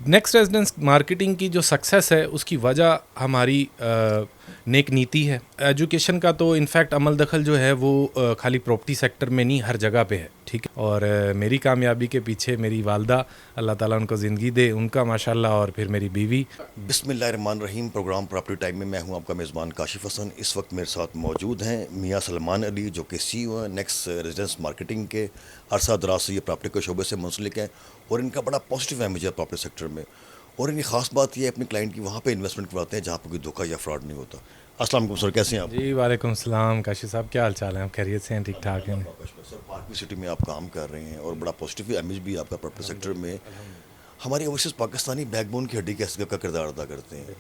Next residence marketing की जो success है उसकी वजह हमारी नेक नीति है। एजुकेशन का तो इनफैक्ट अमल दखल जो है वो खाली प्रॉपर्टी सेक्टर में नहीं, हर जगह पे है, ठीक है। और मेरी कामयाबी के पीछे मेरी वालदा, अल्लाह ताला उनको ज़िंदगी दे, उनका माशाल्लाह, और फिर मेरी बीवी। बिस्मिल्लाहिर्रहमानिर्रहीम। प्रोग्राम प्रॉपर्टी टाइम में मैं हूं आपका मेज़बान काशिफ हसन। इस वक्त मेरे साथ मौजूद हैं मियां सलमान अली, जो कि CEO हैं नेक्स्ट रेजिडेंस मार्केटिंग के। अरसा दराज से ये प्रॉपर्टी के शोबे से मुंसलिक हैं और इनका बड़ा पॉजिटिव इमेज है प्रॉपर्टी सेक्टर में। और इनकी ख़ास बात यह है अपने क्लाइंट की वहाँ पे इन्वेस्टमेंट करवाते हैं जहाँ पर कोई धोखा या फ्रॉड नहीं होता। अस्सलाम वालेकुम सर, कैसे हैं आप? जी वालेकुम सलाम काशिफ साहब, क्या हाल चाल है? आप खैरियत से हैं? ठीक ठाक हैं? सर, पार्क सिटी में आप काम कर रहे हैं और बड़ा पॉजिटिव इमेज भी आपका प्रॉपर्टी सेक्टर में। हमारी ओवरसीज़ पाकिस्तानी बैकबोन की हड्डी कैसे का किरदार अदा करते हैं,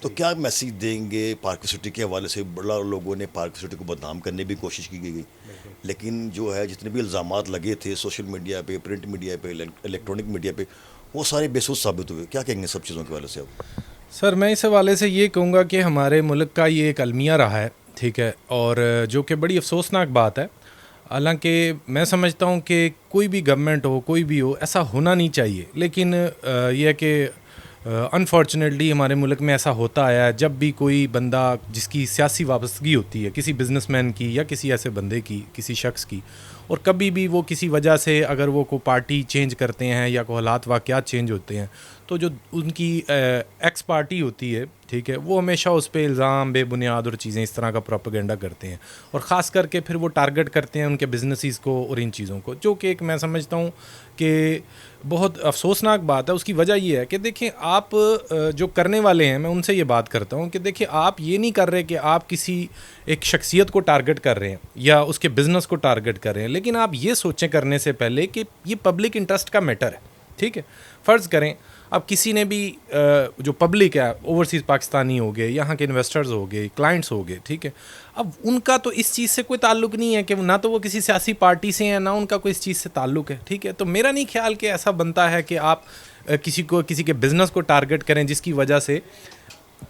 तो क्या मैसेज देंगे पार्क सिटी के हवाले से? बड़ा लोगों ने पार्क सिटी को बदनाम करने की कोशिश की गई, लेकिन जो है जितने भी इल्ज़ामात लगे थे सोशल मीडिया पे, प्रिंट मीडिया पे, इलेक्ट्रॉनिक मीडिया पे, वो सारे बेसुस साबित हुए। क्या कहेंगे सब चीज़ों के हवाले से आप? सर, मैं इस हवाले से ये कहूँगा कि हमारे मुल्क का ये एक अलमिया रहा है, ठीक है, और जो कि बड़ी अफसोसनाक बात है। हालांकि मैं समझता हूँ कि कोई भी गवर्नमेंट हो, कोई भी हो, ऐसा होना नहीं चाहिए, लेकिन यह है कि अनफॉर्चुनेटली हमारे मुल्क में ऐसा होता आया है। जब भी कोई बंदा जिसकी सियासी वाबस्तगी होती है, किसी बिजनेसमैन की या किसी ऐसे बंदे की, किसी शख्स की, और कभी भी वो किसी वजह से अगर वो को पार्टी चेंज करते हैं या कोई हालात वाक़यात चेंज होते हैं, तो जो उनकी एक्स पार्टी होती है, ठीक है, वो हमेशा उस पर इल्ज़ाम, बेबुनियाद और चीज़ें इस तरह का प्रोपेगेंडा करते हैं, और ख़ास करके फिर वो टारगेट करते हैं उनके बिजनेसेस को और इन चीज़ों को, जो कि एक मैं समझता हूँ कि बहुत अफसोसनाक बात है। उसकी वजह ये है कि देखिए, आप जो करने वाले हैं, मैं उनसे ये बात करता हूँ कि देखिए, आप ये नहीं कर रहे कि आप किसी एक शख्सियत को टारगेट कर रहे हैं या उसके बिज़नेस को टारगेट कर रहे हैं, लेकिन आप ये सोचें करने से पहले कि ये पब्लिक इंटरेस्ट का मैटर है, ठीक है। फ़र्ज़ करें अब किसी ने भी जो पब्लिक है, ओवरसीज़ पाकिस्तानी हो गए, यहाँ के इन्वेस्टर्स हो गए, क्लाइंट्स हो गए, ठीक है, अब उनका तो इस चीज़ से कोई ताल्लुक़ नहीं है कि ना तो वो किसी सियासी पार्टी से हैं, ना उनका कोई इस चीज़ से ताल्लुक़ है, ठीक है। तो मेरा नहीं ख्याल कि ऐसा बनता है कि आप किसी के बिज़नेस को टारगेट करें जिसकी वजह से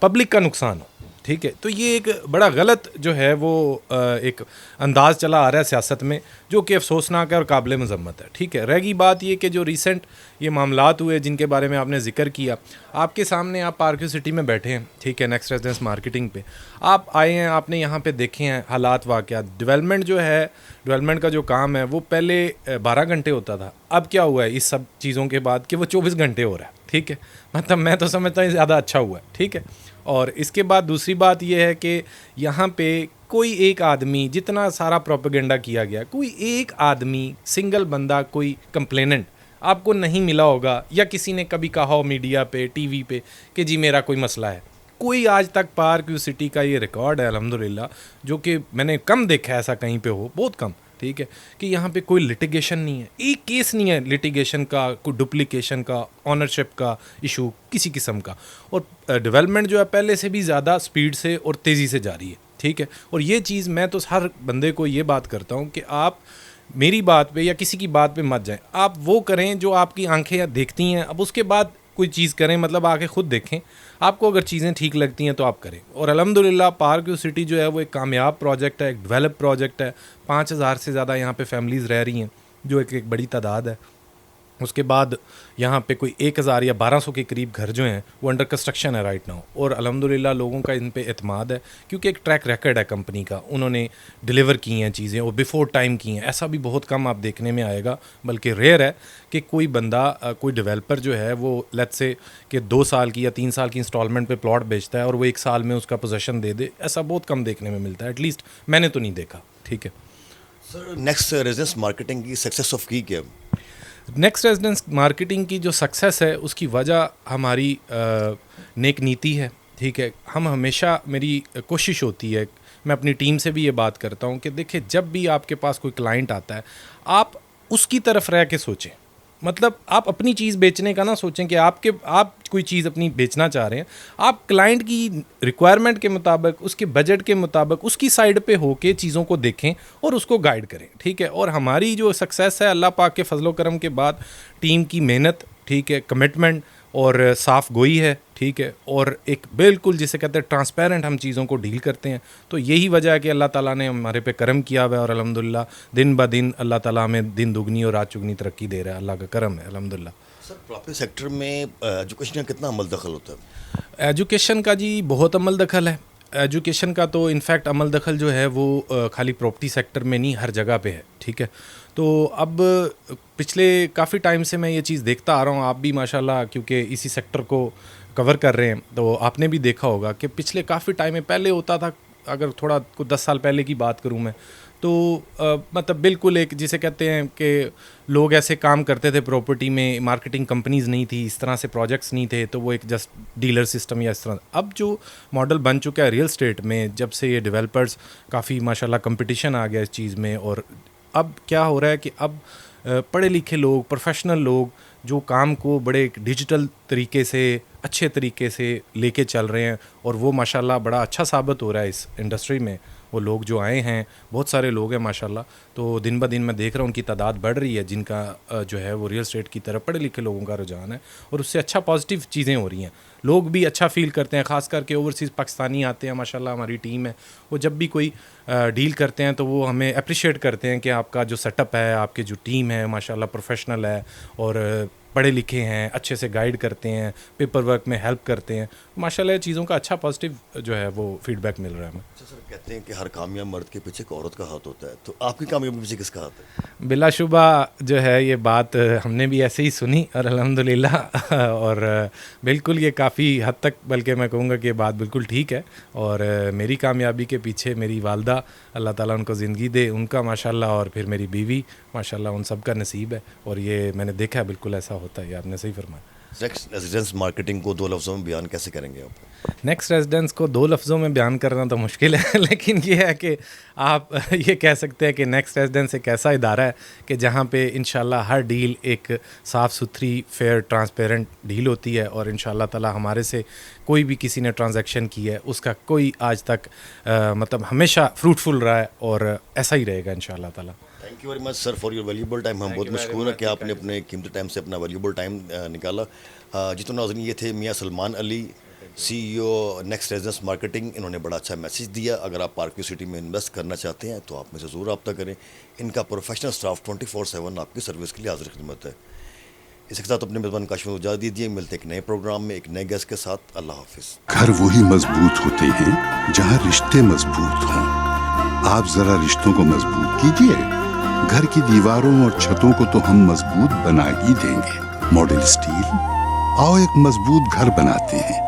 पब्लिक का नुकसान हो, ठीक है। तो ये एक बड़ा गलत जो है वो एक अंदाज़ चला आ रहा है सियासत में, जो कि अफसोसनाक है और काबिल मज़म्मत है, ठीक है। रहेगी बात ये कि जो रिसेंट ये मामलात हुए जिनके बारे में आपने ज़िक्र किया, आपके सामने आप पार्क सिटी में बैठे हैं, ठीक है, नेक्स्ट रेजिडेंस मार्केटिंग पे आप आए हैं, आपने यहाँ पे देखे हैं हालात वाक़यात। डेवलपमेंट जो है, डेवलपमेंट का जो काम है वो पहले 12 घंटे होता था, अब क्या हुआ है इस सब चीज़ों के बाद कि वो 24 घंटे हो रहा है, ठीक है। मतलब मैं तो समझता हूँ ज़्यादा अच्छा हुआ है, ठीक है। और इसके बाद दूसरी बात यह है कि यहाँ पे कोई एक आदमी, जितना सारा प्रोपेगेंडा किया गया, कोई एक आदमी, सिंगल बंदा, कोई कंप्लेनेंट आपको नहीं मिला होगा, या किसी ने कभी कहा हो मीडिया पे, टीवी पे कि जी मेरा कोई मसला है। कोई आज तक पार्क सिटी का ये रिकॉर्ड है अल्हम्दुलिल्लाह, जो कि मैंने कम देखा है ऐसा कहीं पे हो, बहुत कम, ठीक है, कि यहाँ पे कोई लिटिगेशन नहीं है, एक केस नहीं है लिटिगेशन का, कोई डुप्लीकेशन का, ऑनरशिप का इशू किसी किस्म का। और डेवलपमेंट जो है पहले से भी ज़्यादा स्पीड से और तेज़ी से जारी है, ठीक है। और ये चीज़ मैं तो हर बंदे को ये बात करता हूँ कि आप मेरी बात पे या किसी की बात पे मत जाएं, आप वो करें जो आपकी आंखें देखती हैं। अब उसके बाद कोई चीज़ करें, मतलब आके ख़ुद देखें, आपको अगर चीज़ें ठीक लगती हैं तो आप करें। और अल्हम्दुलिल्लाह पार्क सिटी जो है वो एक कामयाब प्रोजेक्ट है, एक डेवलप प्रोजेक्ट है। 5000 से ज़्यादा यहाँ पे फैमिलीज़ रह रही हैं, जो एक बड़ी तादाद है। उसके बाद यहाँ पे कोई 1000 या 1200 के करीब घर जो हैं वो अंडर कंस्ट्रक्शन है राइट नाउ। और अल्हम्दुलिल्लाह लोगों का इन पे एतमाद है, क्योंकि एक ट्रैक रिकॉर्ड है कंपनी का, उन्होंने डिलीवर की हैं चीज़ें और बिफ़ोर टाइम की हैं। ऐसा भी बहुत कम आप देखने में आएगा, बल्कि रेयर है कि कोई बंदा, कोई डेवलपर जो है वो लेट्स से कि 2 साल की या 3 साल की इंस्टॉलमेंट पे प्लॉट बेचता है और वो 1 साल में उसका पोजेसन दे दे। ऐसा बहुत कम देखने में मिलता है, एटलीस्ट मैंने तो नहीं देखा, ठीक है। सर, नेक्स्ट रेजिडेंस मार्केटिंग की सक्सेस ऑफ की क्या? नेक्स्ट रेजिडेंस मार्केटिंग की जो सक्सेस है उसकी वजह हमारी नेक नीति है, ठीक है। हम हमेशा, मेरी कोशिश होती है, मैं अपनी टीम से भी ये बात करता हूँ कि देखिए, जब भी आपके पास कोई क्लाइंट आता है, आप उसकी तरफ रह के सोचें। मतलब आप अपनी चीज़ बेचने का ना सोचें कि आप कोई चीज़ अपनी बेचना चाह रहे हैं, आप क्लाइंट की रिक्वायरमेंट के मुताबिक, उसके बजट के मुताबिक, उसकी साइड पे होके चीज़ों को देखें और उसको गाइड करें, ठीक है। और हमारी जो सक्सेस है अल्लाह पाक के फजलो करम के बाद टीम की मेहनत, ठीक है, कमिटमेंट और साफ़ गोई है, ठीक है, और एक बिल्कुल जिसे कहते हैं ट्रांसपेरेंट हम चीज़ों को डील करते हैं। तो यही वजह है कि अल्लाह ताला ने हमारे पे करम किया हुआ है और अल्हम्दुलिल्लाह दिन ब दिन अल्लाह ताला हमें दिन दुगनी और रात चुगनी तरक्की दे रहा है। अल्लाह का करम है अल्हम्दुलिल्लाह। सर प्रॉपर्टी सेक्टर में एजुकेशन का कितना अमल दखल होता है? एजुकेशन का जी बहुत अमल दखल है। एजुकेशन का तो इनफैक्ट अमल दखल जो है वो खाली प्रॉपर्टी सेक्टर में नहीं, हर जगह पे है, ठीक है। तो अब पिछले काफ़ी टाइम से मैं ये चीज़ देखता आ रहा हूँ, आप भी माशाल्लाह क्योंकि इसी सेक्टर को कवर कर रहे हैं, तो आपने भी देखा होगा कि पिछले काफ़ी टाइम में पहले होता था, अगर थोड़ा कुछ 10 साल पहले की बात करूँ मैं, तो मतलब बिल्कुल एक जिसे कहते हैं कि लोग ऐसे काम करते थे प्रॉपर्टी में, मार्केटिंग कंपनीज़ नहीं थी, इस तरह से प्रोजेक्ट्स नहीं थे, तो वो एक जस्ट डीलर सिस्टम या इस तरह। अब जो मॉडल बन चुका है रियल स्टेट में, जब से ये डेवलपर्स काफ़ी माशाल्लाह कंपटीशन आ गया इस चीज़ में, और अब क्या हो रहा है कि अब पढ़े लिखे लोग, प्रोफेशनल लोग जो काम को बड़े डिजिटल तरीके से, अच्छे तरीके से लेके चल रहे हैं, और वो माशाल्लाह बड़ा अच्छा साबित हो रहा है इस इंडस्ट्री में। वो लोग जो आए हैं, बहुत सारे लोग हैं माशाल्लाह, तो दिन ब दिन मैं देख रहा हूँ उनकी तादाद बढ़ रही है, जिनका जो है वो रियल स्टेट की तरफ पढ़े लिखे लोगों का रुझान है, और उससे अच्छा पॉजिटिव चीज़ें हो रही हैं। लोग भी अच्छा फील करते हैं, ख़ास करके ओवरसीज़ पाकिस्तानी आते हैं माशाल्लाह, हमारी टीम है, वो जब भी कोई डील करते हैं तो वो हमें अप्रिशिएट करते हैं कि आपका जो सेटअप है, आपकी जो टीम है माशाल्लाह प्रोफेशनल है, और पढ़े लिखे हैं, अच्छे से गाइड करते हैं, पेपर वर्क में हेल्प करते हैं। माशाल्लाह चीज़ों का अच्छा पॉजिटिव जो है वो फीडबैक मिल रहा है हमें। अच्छा सर, कहते हैं कि हर कामयाब मर्द के पीछे एक औरत का हाथ होता है, तो आपकी कामयाबी के पीछे किसका हाथ है? बिलाशुबा जो है ये बात हमने भी ऐसे ही सुनी, और अल्हम्दुलिल्लाह और बिल्कुल ये काफ़ी हद तक, बल्कि मैं कहूँगा कि ये बात बिल्कुल ठीक है, और मेरी कामयाबी के पीछे मेरी वालदा, अल्लाह ताला उनको ज़िंदगी दे, उनका माशाल्लाह, और फिर मेरी बीवी माशाल्लाह, उन सब का नसीब है, और ये मैंने देखा है बिल्कुल ऐसा होता है, ये आपने सही फरमाया। नेक्स्ट रेजिडेंस मार्केटिंग को 2 लफ्ज़ों में बयान कैसे करेंगे आप? नेक्स्ट रेजिडेंस को 2 लफ्ज़ों में बयान करना तो मुश्किल है लेकिन ये है कि आप ये कह सकते हैं कि नेक्स्ट रेजिडेंस एक ऐसा इदारा है कि जहाँ पे इंशाल्लाह हर डील एक साफ़ सुथरी, फेयर, ट्रांसपेरेंट डील होती है, और इंशाल्लाह ताला हमारे से कोई भी किसी ने ट्रांजैक्शन की है उसका कोई आज तक मतलब हमेशा फ्रूटफुल रहा है, और ऐसा ही रहेगा इंशाल्लाह ताला। Thank you very much sir for your valuable time. हम बहुत मशहूर हैं कि आपने अपने कीमती टाइम से अपना वैल्यूबल टाइम निकाला। जितने नाज़रीन, ये थे मियाँ Salman Ali, CEO next residence marketing. इन्होंने बड़ा अच्छा मैसेज दिया। अगर आप पार्क व्यू सिटी में इन्वेस्ट करना चाहते हैं तो आप मुझसे ज़रूर रब्ता करें। इनका प्रोफेशनल स्टाफ 24/7 आपकी सर्विस के लिए हाजिर खिदमत है। इसके साथ अपने मेज़बान काशिफ को इजाज़त दीजिए। मिलते एक नए प्रोग्राम में एक नए गेस्ट के साथ। अल्लाह हाफिज़। घर वही मजबूत होते हैं जहाँ रिश्ते मजबूत हों। आप जरा रिश्तों को मजबूत कीजिए। घर की दीवारों और छतों को तो हम मजबूत बना ही देंगे। मॉडल स्टील, आओ एक मजबूत घर बनाते हैं।